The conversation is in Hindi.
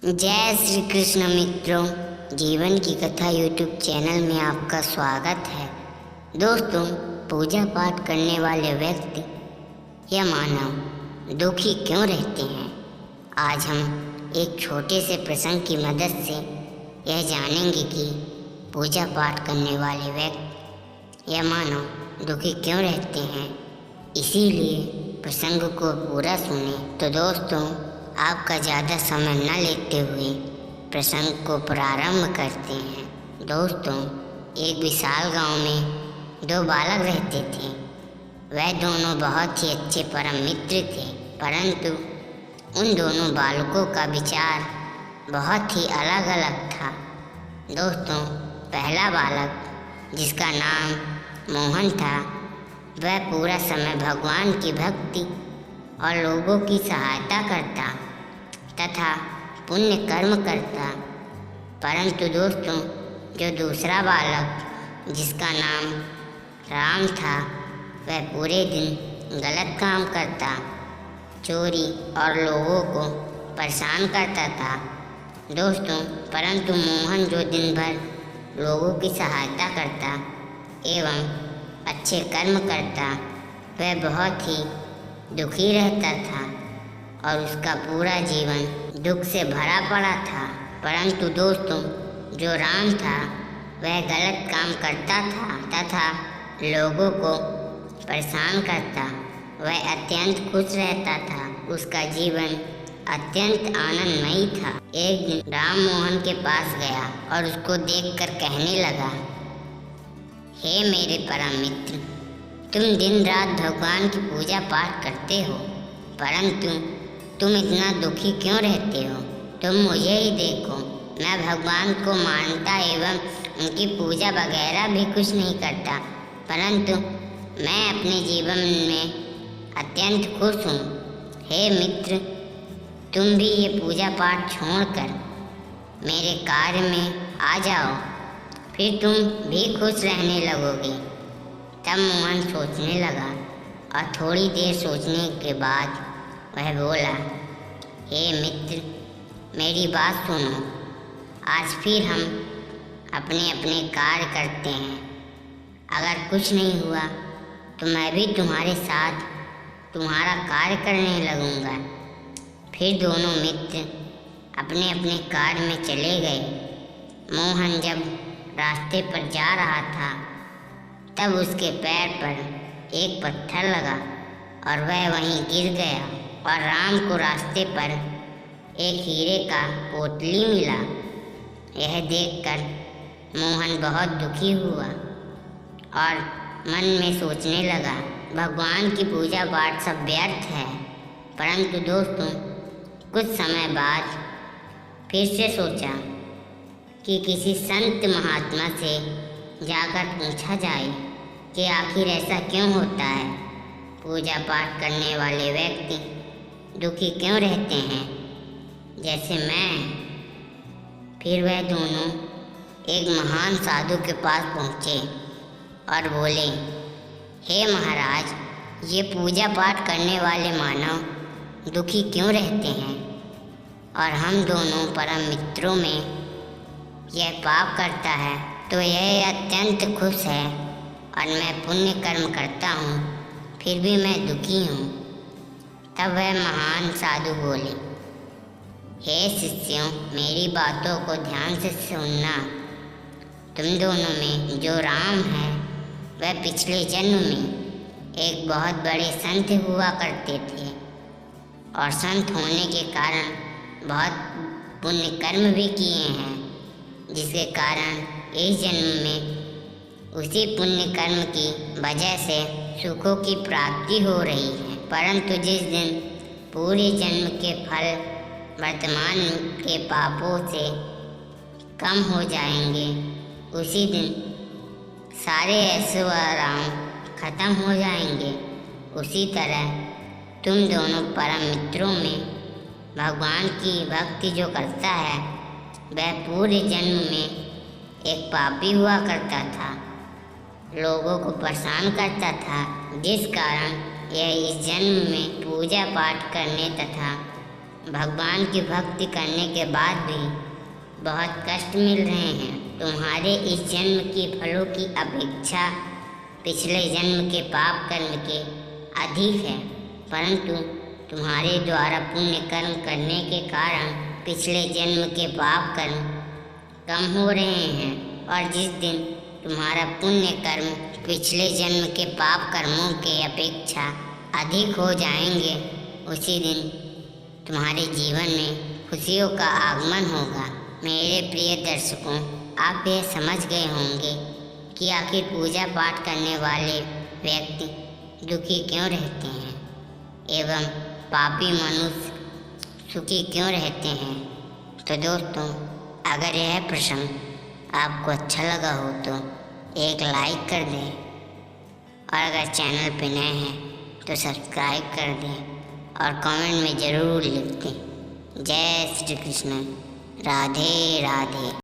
जय श्री कृष्ण मित्रों, जीवन की कथा यूट्यूब चैनल में आपका स्वागत है। दोस्तों, पूजा पाठ करने वाले व्यक्ति या मानव दुखी क्यों रहते हैं? आज हम एक छोटे से प्रसंग की मदद से यह जानेंगे कि पूजा पाठ करने वाले व्यक्ति या मानव दुखी क्यों रहते हैं। इसीलिए प्रसंग को पूरा सुने। तो दोस्तों, आपका ज़्यादा समय न लेते हुए प्रसंग को प्रारंभ करते हैं। दोस्तों, एक विशाल गांव में दो बालक रहते थे। वह दोनों बहुत ही अच्छे परम मित्र थे, परंतु उन दोनों बालकों का विचार बहुत ही अलग अलग था। दोस्तों, पहला बालक, जिसका नाम मोहन था, वह पूरा समय भगवान की भक्ति और लोगों की सहायता करता तथा पुण्य कर्म करता। परंतु दोस्तों, जो दूसरा बालक, जिसका नाम राम था, वह पूरे दिन गलत काम करता, चोरी और लोगों को परेशान करता था। दोस्तों, परंतु मोहन, जो दिन भर लोगों की सहायता करता एवं अच्छे कर्म करता, वह बहुत ही दुखी रहता था और उसका पूरा जीवन दुख से भरा पड़ा था। परंतु दोस्तों, जो राम था, वह गलत काम करता था तथा लोगों को परेशान करता। वह अत्यंत खुश रहता था, उसका जीवन अत्यंत आनंदमयी था। एक दिन राम मोहन के पास गया और उसको देखकर कहने लगा, हे मेरे परम मित्र, तुम दिन रात भगवान की पूजा पाठ करते हो, परंतु तुम इतना दुखी क्यों रहते हो? तुम मुझे ही देखो, मैं भगवान को मानता एवं उनकी पूजा वगैरह भी कुछ नहीं करता, परंतु मैं अपने जीवन में अत्यंत खुश हूँ। हे मित्र, तुम भी ये पूजा पाठ छोड़कर मेरे कार्य में आ जाओ, फिर तुम भी खुश रहने लगोगे। तब मोहन सोचने लगा और थोड़ी देर सोचने के बाद वह बोला, हे मित्र, मेरी बात सुनो। आज फिर हम अपने अपने कार्य करते हैं। अगर कुछ नहीं हुआ तो मैं भी तुम्हारे साथ तुम्हारा कार्य करने लगूंगा। फिर दोनों मित्र अपने अपने कार्य में चले गए। मोहन जब रास्ते पर जा रहा था, तब उसके पैर पर एक पत्थर लगा और वह वहीं गिर गया और राम को रास्ते पर एक हीरे का पोटली मिला। यह देखकर मोहन बहुत दुखी हुआ और मन में सोचने लगा, भगवान की पूजा पाठ सब व्यर्थ है। परंतु दोस्तों, कुछ समय बाद फिर से सोचा कि किसी संत महात्मा से जाकर पूछा जाए कि आखिर ऐसा क्यों होता है, पूजा पाठ करने वाले व्यक्ति दुखी क्यों रहते हैं, जैसे मैं। फिर वह दोनों एक महान साधु के पास पहुँचे और बोले, हे महाराज, ये पूजा पाठ करने वाले मानव दुखी क्यों रहते हैं? और हम दोनों परम मित्रों में यह पाप करता है तो यह अत्यंत खुश है और मैं पुण्य कर्म करता हूँ, फिर भी मैं दुखी हूँ। तब वह महान साधु बोले, हे शिष्यों, मेरी बातों को ध्यान से सुनना। तुम दोनों में जो राम है, वह पिछले जन्म में एक बहुत बड़े संत हुआ करते थे और संत होने के कारण बहुत पुण्य कर्म भी किए हैं, जिसके कारण इस जन्म में उसी पुण्य कर्म की वजह से सुखों की प्राप्ति हो रही है। परंतु जिस दिन पूरे जन्म के फल वर्तमान के पापों से कम हो जाएंगे, उसी दिन सारे ऐश्वर्य खत्म हो जाएंगे। उसी तरह तुम दोनों परम मित्रों में भगवान की भक्ति जो करता है, वह पूरे जन्म में एक पापी हुआ करता था, लोगों को परेशान करता था, जिस कारण यह इस जन्म में पूजा पाठ करने तथा भगवान की भक्ति करने के बाद भी बहुत कष्ट मिल रहे हैं। तुम्हारे इस जन्म के फलों की अपेक्षा पिछले जन्म के पाप कर्म के अधिक है, परंतु तुम्हारे द्वारा पुण्य कर्म करने के कारण पिछले जन्म के पाप कर्म कम हो रहे हैं, और जिस दिन तुम्हारा पुण्य कर्म पिछले जन्म के पाप कर्मों के अपेक्षा अधिक हो जाएंगे, उसी दिन तुम्हारे जीवन में खुशियों का आगमन होगा। मेरे प्रिय दर्शकों, आप यह समझ गए होंगे कि आखिर पूजा पाठ करने वाले व्यक्ति दुखी क्यों रहते हैं एवं पापी मनुष्य सुखी क्यों रहते हैं। तो दोस्तों, अगर यह प्रसंग आपको अच्छा लगा हो तो एक लाइक कर दें, और अगर चैनल पर नए हैं तो सब्सक्राइब कर दें और कमेंट में ज़रूर लिख दें। जय श्री कृष्ण, राधे राधे।